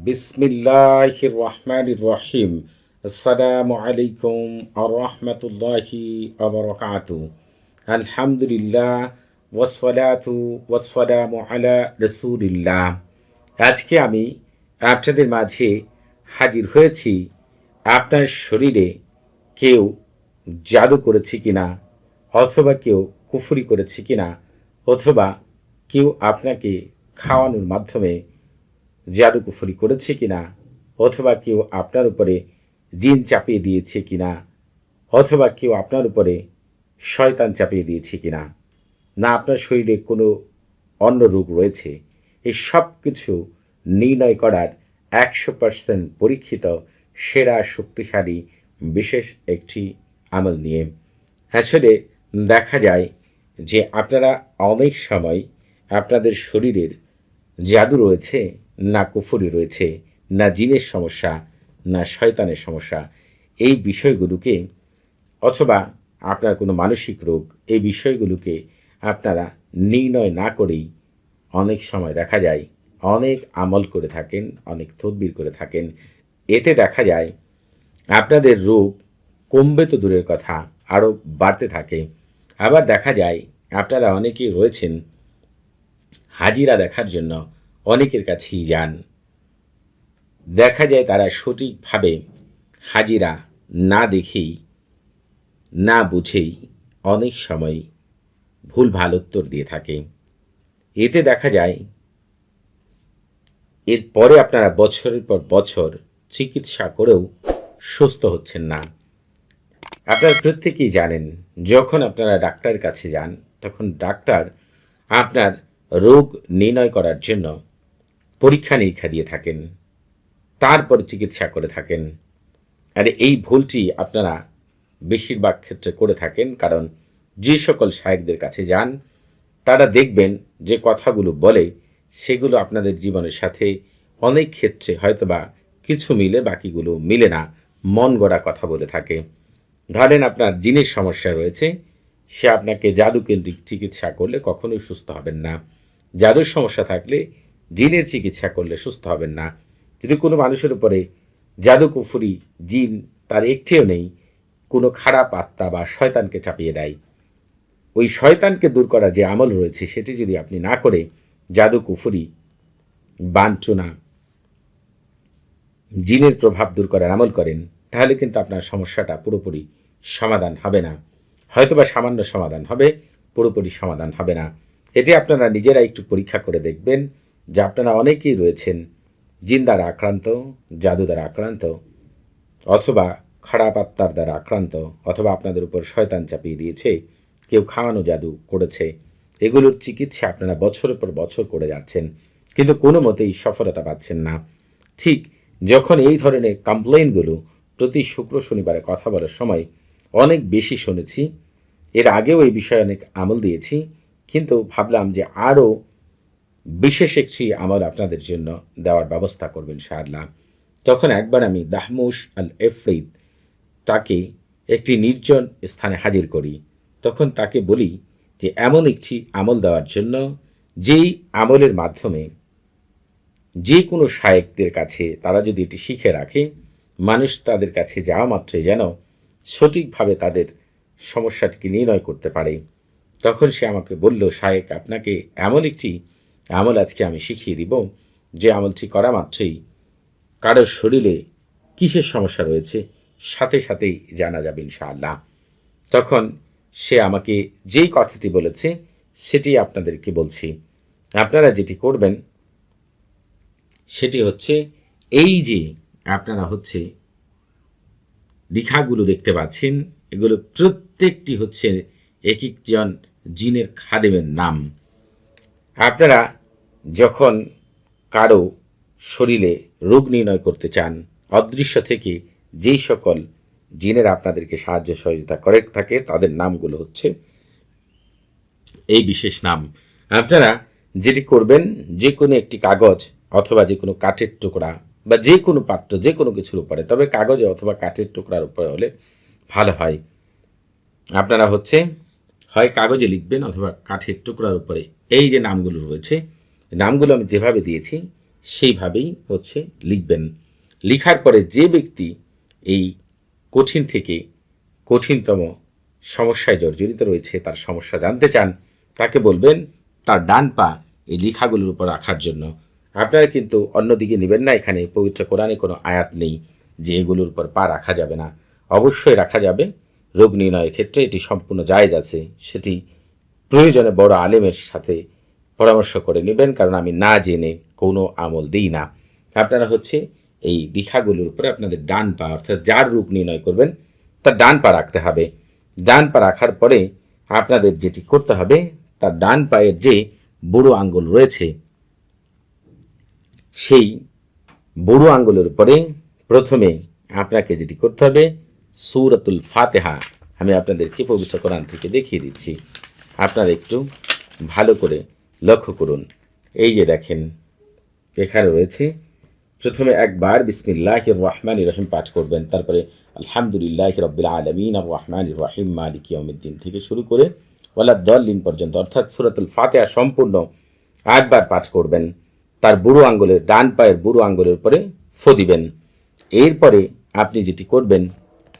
বিসমিল্লাহির রহমানির রহিম। আসসালামু আলাইকুম ওয়া রাহমাতুল্লাহি ওয়া বারাকাতুহু। আলহামদুলিল্লাহ ওয়াসসালাতু ওয়াসসালামু আলা রাসূলিল্লাহ। আজকে আমি আপনাদের মাঝে হাজির হয়েছি আপনার শরীরে কেউ জাদু করেছে কিনা, অথবা কেউ কুফরি করেছে কিনা, অথবা কেউ আপনাকে খাওয়ানোর মাধ্যমে জাদুকুফরি করেছে কিনা, অথবা কেউ আপনার উপরে জিন চাপিয়ে দিয়েছে কিনা, অথবা কেউ আপনার উপরে শয়তান চাপিয়ে দিয়েছে কিনা, না আপনার শরীরে কোনো অন্য রোগ রয়েছে, এই সব কিছু নির্ণয় করার 100% পরীক্ষিত সেরা শক্তিশালী বিশেষ একটি আমল নিয়ে। আসলে দেখা যায় যে আপনারা অনেক সময় আপনাদের শরীরের জাদু রয়েছে, না কুফরি রয়েছে, না জিনের সমস্যা, না শয়তানের সমস্যা, এই বিষয়গুলোকে, অথবা আপনার কোনো মানসিক রোগ, এই বিষয়গুলোকে আপনারা নির্ণয় না করেই অনেক সময় দেখা যায় অনেক আমল করে থাকেন, অনেক তদবির করে থাকেন। এতে দেখা যায় আপনাদের রোগ কমবে তো দূরের কথা, আরও বাড়তে থাকে। আবার দেখা যায় আপনারা অনেকেই রয়েছেন হাজিরা দেখার জন্য অনেকের কাছেই যান। দেখা যায় তারা সঠিকভাবে হাজিরা না দেখেই, না বুঝেই অনেক সময় ভুলভাল উত্তর দিয়ে থাকে। এতে দেখা যায় এরপরে আপনারা বছরের পর বছর চিকিৎসা করেও সুস্থ হচ্ছেন না। আপনারা প্রত্যেকেই জানেন, যখন আপনারা ডাক্তারের কাছে যান তখন ডাক্তার আপনার রোগ নির্ণয় করার জন্য পরীক্ষা নিরীক্ষা দিয়ে থাকেন, তারপর চিকিৎসা করে থাকেন। আর এই ভুলটি আপনারা বেশিরভাগ ক্ষেত্রে করে থাকেন, কারণ যে সকল শায়েখদের কাছে যান তারা দেখবেন যে কথাগুলো বলে সেগুলো আপনাদের জীবনের সাথে অনেক ক্ষেত্রে হয়তোবা কিছু মিলে, বাকিগুলো মিলে না, মন গড়া কথা বলে থাকে। ধরেন আপনার জিনের সমস্যা রয়েছে, সে আপনাকে জাদুকেন্দ্রিক চিকিৎসা করলে কখনোই সুস্থ হবেন না। জাদুর সমস্যা থাকলে জিনের চিকিৎসা করলে সুস্থ হবেন না। যদি কোনো মানুষের উপরে জাদু কুফরি জিন তার একটিও নেই, কোনো খারাপ আত্মা বা শয়তানকে চাপিয়ে দেয়, ওই শয়তানকে দূর করার যে আমল রয়েছে সেটি যদি আপনি না করে জাদু কুফরি বাঞ্ছনা জিনের প্রভাব দূর করার আমল করেন, তাহলে কিন্তু আপনার সমস্যাটা পুরোপুরি সমাধান হবে না। হয়তোবা সামান্য সমাধান হবে, পুরোপুরি সমাধান হবে না। এটি আপনারা নিজেরা একটু পরীক্ষা করে দেখবেন যে আপনারা অনেকেই রয়েছেন জিন দ্বারা আক্রান্ত, জাদু দ্বারা আক্রান্ত, অথবা খারাপ আত্মার দ্বারা আক্রান্ত, অথবা আপনাদের উপর শয়তান চাপিয়ে দিয়েছে, কেউ খাওয়ানো জাদু করেছে। এগুলোর চিকিৎসা আপনারা বছরের পর বছর করে যাচ্ছেন, কিন্তু কোনো মতেই সফলতা পাচ্ছেন না। ঠিক যখন এই ধরনের কমপ্লেইনগুলো প্রতি শুক্র শনিবারে কথা বলার সময় অনেক বেশি শুনেছি, এর আগেও এই বিষয়ে অনেক আমল দিয়েছি, কিন্তু ভাবলাম যে আরও বিশেষ একটি আমল আপনাদের জন্য দেওয়ার ব্যবস্থা করবেন ইনশাআল্লাহ। তখন একবার আমি দাহমুশ আল এফরিদ তাকে একটি নির্জন স্থানে হাজির করি। তখন তাকে বলি যে এমন একটি আমল দেওয়ার জন্য, যেই আমলের মাধ্যমে যে কোনো শায়েকদের কাছে তারা যদি এটি শিখে রাখে, মানুষ তাদের কাছে যাওয়া মাত্রই যেন সঠিকভাবে তাদের সমস্যাটিকে নির্ণয় করতে পারে। তখন সে আমাকে বলল, শায়েক, আপনাকে এমন একটি আমল আজকে আমি শিখিয়ে দিব, যে আমলটি করা মাত্রই কারোর শরীরে কিসের সমস্যা রয়েছে সাথে সাথেই জানা যাবে ইনশাআল্লাহ। তখন সে আমাকে যেই কথাটি বলেছে সেটি আপনাদেরকে বলছি। আপনারা যেটি করবেন সেটি হচ্ছে, এই যে আপনারা হচ্ছে লেখাগুলো দেখতে পাচ্ছেন, এগুলো প্রত্যেকটি হচ্ছে এক একজন জিনের খাদেমের নাম। আপনারা যখন কারো শরীরে রোগ নির্ণয় করতে চান, অদৃশ্য থেকে যেই সকল জিনেরা আপনাদেরকে সাহায্য সহযোগিতা করে থাকে তাদের নামগুলো হচ্ছে এই বিশেষ নাম। আপনারা যেটি করবেন, যে কোনো একটি কাগজ অথবা যে কোনো কাঠের টুকরা বা যে কোনো পাত্র, যে কোনো কিছুর উপরে, তবে কাগজে অথবা কাঠের টুকরার উপরে হলে ভালো হয়। আপনারা হচ্ছে হয় কাগজে লিখবেন অথবা কাঠের টুকরার উপরে এই যে নামগুলো রয়েছে, নামগুলো আমি যেভাবে দিয়েছি সেইভাবেই হচ্ছে লিখবেন। লিখার পরে যে ব্যক্তি এই কঠিন থেকে কঠিনতম সমস্যায় জর্জরিত রয়েছে, তার সমস্যা জানতে চান, তাকে বলবেন তার ডান পা এই লেখাগুলোর উপর রাখার জন্য। আপনারা কিন্তু অন্যদিকে নেবেন না, এখানে পবিত্র কোরআনে কোনো আয়াত নেই যে এগুলোর উপর পা রাখা যাবে না। অবশ্যই রাখা যাবে। রোগ নির্ণয়ের ক্ষেত্রে এটি সম্পূর্ণ জায়েজ আছে, সেটি প্রয়োজনে বড় আলেমের সাথে পরামর্শ করে নেবেন, কারণ আমি না জেনে কোনো আমল দিই না। আপনারা হচ্ছে এই দীঘাগুলোর উপরে আপনাদের ডান পা, অর্থাৎ যার রোগ নির্ণয় করবেন তার ডান পা রাখতে হবে। ডান পা রাখার পরে আপনাদের যেটি করতে হবে, তার ডান পায়ের যে বুড়ো আঙ্গুল রয়েছে, সেই বুড়ো আঙ্গুলের উপরে প্রথমে আপনাকে যেটি করতে হবে, সূরাতুল ফাতিহা, আমি আপনাদেরকে পবিত্র কোরআন থেকে দেখিয়ে দিচ্ছি, আপনারা একটু ভালো করে লক্ষ্য করুন। এই যে দেখেন এখানে রয়েছে, প্রথমে একবার বিসমিল্লাহির রহমানির রহিম পাঠ করবেন, তারপরে আলহামদুলিল্লাহি রাব্বিল আলামিন আর রহমানির রহিম মালিকি ইয়াউমিদ্দিন থেকে শুরু করে ওয়ালা দাল্লিন পর্যন্ত, অর্থাৎ সূরাতুল ফাতিহা সম্পূর্ণ 8 বার পাঠ করবেন। তার বুড়ো আঙ্গুলের, ডান পায়ের বুড়ো আঙ্গুলের উপরে ফু দিবেন। এরপরে আপনি যেটি করবেন,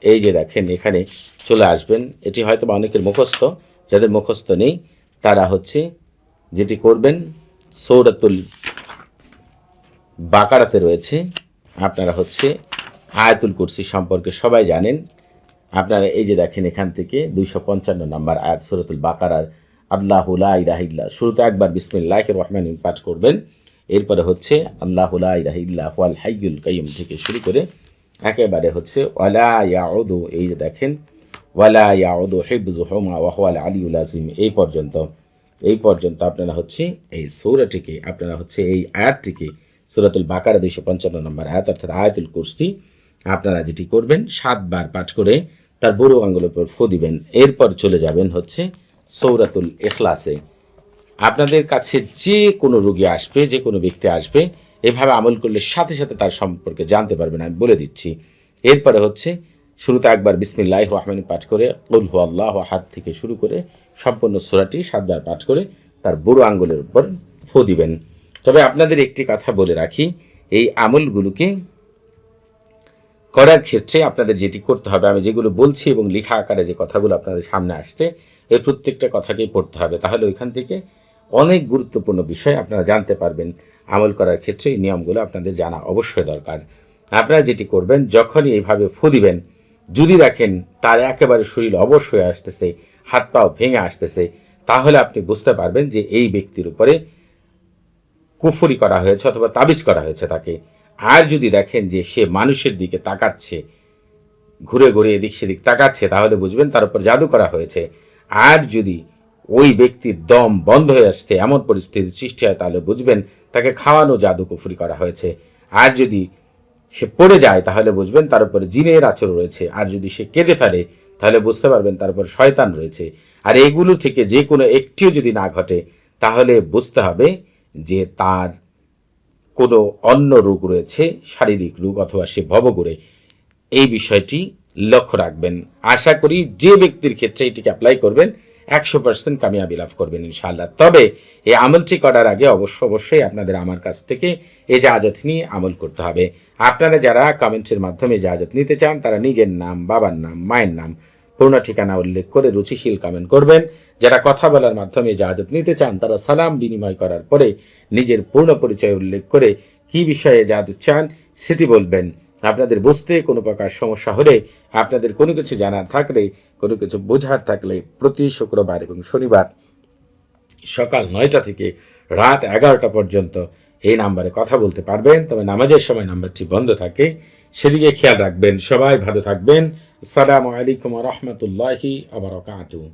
এই যে দেখেন এখানে চলে আসবেন, এটি হয়তো বা অনেকের মুখস্থ, যাদের মুখস্থ নেই তারা হচ্ছে যেটি করবেন, সূরাতুল বাকারাতে রয়েছে, আপনারা হচ্ছে আয়াতুল কুরসি সম্পর্কে সবাই জানেন। আপনারা এই যে দেখেন এখান থেকে 255 নম্বর আয়াত সূরাতুল বাকারার আল্লাহু লা ইলাহা ইল্লা, শুরুতে একবার বিসমিল্লাহির রহমানির রহিম পাঠ করবেন। এরপরে হচ্ছে আল্লাহু লা ইলাহা ইল্লা হুয়াল হাইয়ুল কাইয়ুম থেকে শুরু করে একেবারে হচ্ছে ওয়ালা ইয়াউদু, এই যে দেখেন ওয়ালা ইয়াউদু হিফযুহুমা ওয়া হুয়াল আলিয়ুল আযীম, এই পর্যন্ত আপনারা হচ্ছে এই সূরাটিকে, আপনারা হচ্ছে এই আয়াতটিকে, সূরাতুল বাকারা 255 নম্বর আয়াত অর্থাৎ আয়াতুল কুরসি, আপনারা যেটি করবেন 7 বার পাঠ করে তার বুড়ো আঙ্গুলের উপর ফু দিবেন। এরপর চলে যাবেন হচ্ছে সূরাতুল ইখলাসে। আপনাদের কাছে যে কোনো রোগী আসবে, যে কোনো ব্যক্তি আসবে, এভাবে আমল করলে সাথে সাথে তার সম্পর্কে জানতে পারবেন, আমি বলে দিচ্ছি। এরপরে হচ্ছে শুরুতে একবার বিসমিল্লাহির রহমানির পাঠ করে কুল হুয়াল্লাহু আহাদ থেকে শুরু করে সম্পূর্ণ সূরাটি 7 বার পাঠ করে তার বুড়ো আঙ্গুলের উপর ফু দিবেন। তবে আপনাদের একটি কথা বলে রাখি, এই আমলগুলোকে করার ক্ষেত্রে আপনাদের যেটি করতে হবে, আমি যেগুলো বলছি এবং লেখা আকারে যে কথাগুলো আপনাদের সামনে আসছে, এই প্রত্যেকটা কথাকেই পড়তে হবে, তাহলে ওইখান থেকে অনেক গুরুত্বপূর্ণ বিষয় আপনারা জানতে পারবেন। আমল করার ক্ষেত্রে এই নিয়মগুলো আপনাদের জানা অবশ্যই দরকার। আপনারা যেটি করবেন, যখনই এইভাবে ফু দিবেন, যদি দেখেন তার একেবারে শরীর অবশ্যই আসতেছে, হাত পাও ভেঙে আসতেছে, তাহলে আপনি বুঝতে পারবেন যে এই ব্যক্তির উপরে কুফরি করা হয়েছে অথবা তাবিজ করা হয়েছে তাকে। আর যদি দেখেন যে সে মানুষের দিকে তাকাচ্ছে, ঘুরে ঘুরে এদিক সেদিক তাকাচ্ছে, তাহলে বুঝবেন তার উপর জাদু করা হয়েছে। আর যদি ওই ব্যক্তির দম বন্ধ হয়ে আসছে, এমন পরিস্থিতির সৃষ্টি হয়, তাহলে বুঝবেন তাকে খাওয়ানো জাদু কুফরি করা হয়েছে। আর যদি সে পড়ে যায়, তাহলে বুঝবেন তার উপরে জিনের আচর রয়েছে। আর যদি সে কেঁদে ফেলে, তাহলে বুঝতে পারবেন তার উপর শয়তান রয়েছে। আর এগুলো থেকে যে কোনো একটিও যদি না ঘটে, তাহলে বুঝতে হবে যে তার কোনো অন্য রোগ রয়েছে, শারীরিক রোগ, অথবা সে ভবঘুরে। এই বিষয়টি লক্ষ্য রাখবেন। আশা করি যে ব্যক্তির ক্ষেত্রে এটিকে অ্যাপ্লাই করবেন 100% কামিয়াবি লাভ করবেন ইনশাআল্লাহ। তবে এই আমলটি করার আগে অবশ্যই আপনাদের আমার কাছ থেকে ইজাজত নিয়ে আমল করতে হবে। আপনারা যারা কমেন্টের মাধ্যমে ইজাজত নিতে চান, তারা নিজের নাম, বাবার নাম, মায়ের নাম, পূর্ণ ঠিকানা উল্লেখ করে রুচিশীল কমেন্ট করবেন। যারা কথা বলার মাধ্যমে ইজাজত নিতে চান, তারা সালাম বিনিময় করার পরে নিজের পূর্ণ পরিচয় উল্লেখ করে কি বিষয়ে ইজাজত চান সেটি বলবেন। আপনাদের বুঝতে কোনো প্রকার সমস্যা হলে, আপনাদের কোনো কিছু জানার থাকলে, কোনো কিছু বোঝার থাকলে, প্রতি শুক্রবার এবং শনিবার সকাল 9টা থেকে রাত 11টা পর্যন্ত এই নাম্বারে কথা বলতে পারবেন। তবে নামাজের সময় নাম্বারটি বন্ধ থাকে, সেদিকে খেয়াল রাখবেন। সবাই ভালো থাকবেন। আসসালামু আলাইকুম ওয়া রাহমাতুল্লাহি ওয়া বারাকাতুহু।